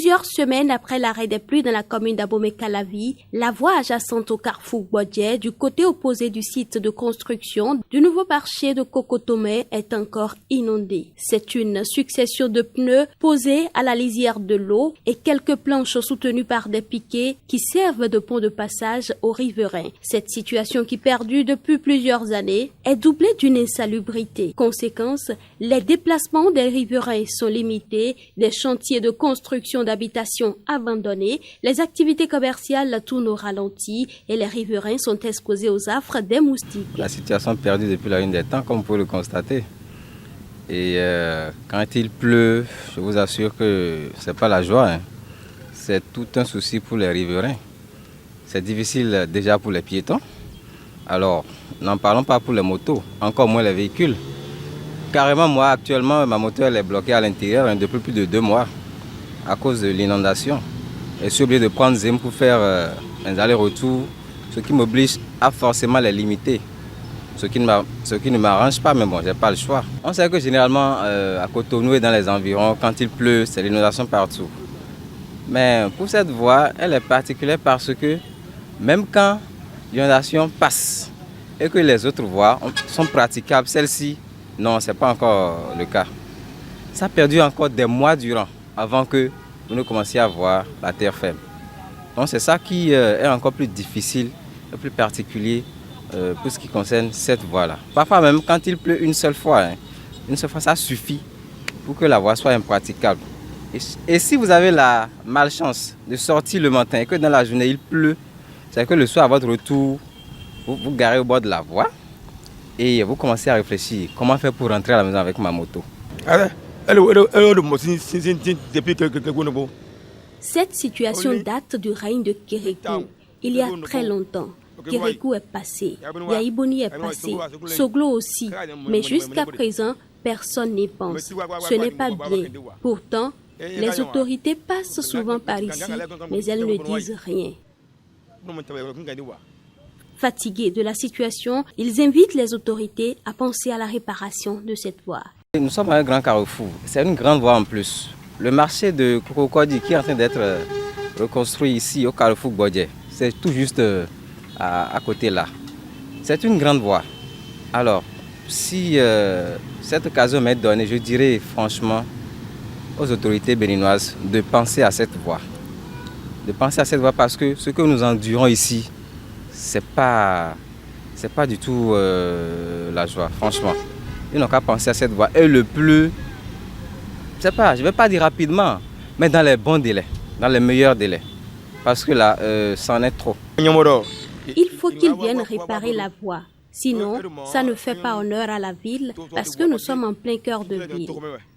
Plusieurs semaines après l'arrêt des pluies dans la commune d'Abomey-Calavi, la voie adjacente au carrefour Bodje, du côté opposé du site de construction du nouveau marché de Kokotomé, est encore inondée. C'est une succession de pneus posés à la lisière de l'eau et quelques planches soutenues par des piquets qui servent de pont de passage aux riverains. Cette situation qui perdure depuis plusieurs années est doublée d'une insalubrité. Conséquence, les déplacements des riverains sont limités, des chantiers de construction d'habitations abandonnés, les activités commerciales tournent au ralenti et les riverains sont exposés aux affres des moustiques. La situation perdue depuis la ligne des temps, comme vous pouvez le constater. Et quand il pleut, je vous assure que ce n'est pas la joie, hein. C'est tout un souci pour les riverains. C'est difficile déjà pour les piétons. Alors, n'en parlons pas pour les motos, encore moins les véhicules. Carrément, moi, actuellement, ma moto elle est bloquée à l'intérieur depuis plus de 2 mois à cause de l'inondation. Et je suis obligé de prendre Zim pour faire un aller-retour, ce qui m'oblige à forcément les limiter. Ce qui ne m'arrange pas, mais bon, je n'ai pas le choix. On sait que généralement, à Cotonou et dans les environs, quand il pleut, c'est l'inondation partout. Mais pour cette voie, elle est particulière parce que même quand l'inondation passe et que les autres voies sont praticables, celle-ci, non, ce n'est pas encore le cas. Ça a perdu encore des mois durant avant que vous ne commenciez à voir la terre ferme. Donc c'est ça qui est encore plus difficile et plus particulier pour ce qui concerne cette voie-là. Parfois même quand il pleut une seule fois, ça suffit pour que la voie soit impraticable. Et si vous avez la malchance de sortir le matin et que dans la journée il pleut, c'est que le soir à votre retour, vous garez au bord de la voie et vous commencez à réfléchir comment faire pour rentrer à la maison avec ma moto. Cette situation date du règne de Kérékou. Il y a très longtemps, Kérékou est passé, Yaïboni est passé, Soglo aussi, mais jusqu'à présent, personne n'y pense. Ce n'est pas bien. Pourtant, les autorités passent souvent par ici, mais elles ne disent rien. Fatigués de la situation, ils invitent les autorités à penser à la réparation de cette voie. Nous sommes à un grand carrefour, c'est une grande voie en plus. Le marché de Kokokodi qui est en train d'être reconstruit ici au carrefour Bodje, c'est tout juste à côté là. C'est une grande voie. Alors, si cette occasion m'est donnée, je dirais franchement aux autorités béninoises de penser à cette voie. De penser à cette voie parce que ce que nous endurons ici, c'est pas du tout la joie, franchement. Ils n'ont qu'à penser à cette voie. Et le plus, je ne vais pas dire rapidement, mais dans les bons délais, dans les meilleurs délais. Parce que là, c'en est trop. Il faut qu'ils viennent réparer la voie. Sinon, ça ne fait pas honneur à la ville parce que nous sommes en plein cœur de ville.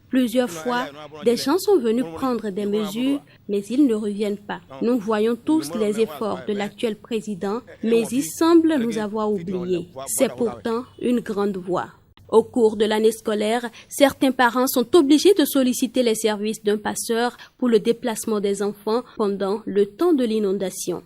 Plusieurs fois, des gens sont venus prendre des mesures, mais ils ne reviennent pas. Nous voyons tous les efforts de l'actuel président, mais il semble nous avoir oubliés. C'est pourtant une grande voie. Au cours de l'année scolaire, certains parents sont obligés de solliciter les services d'un passeur pour le déplacement des enfants pendant le temps de l'inondation.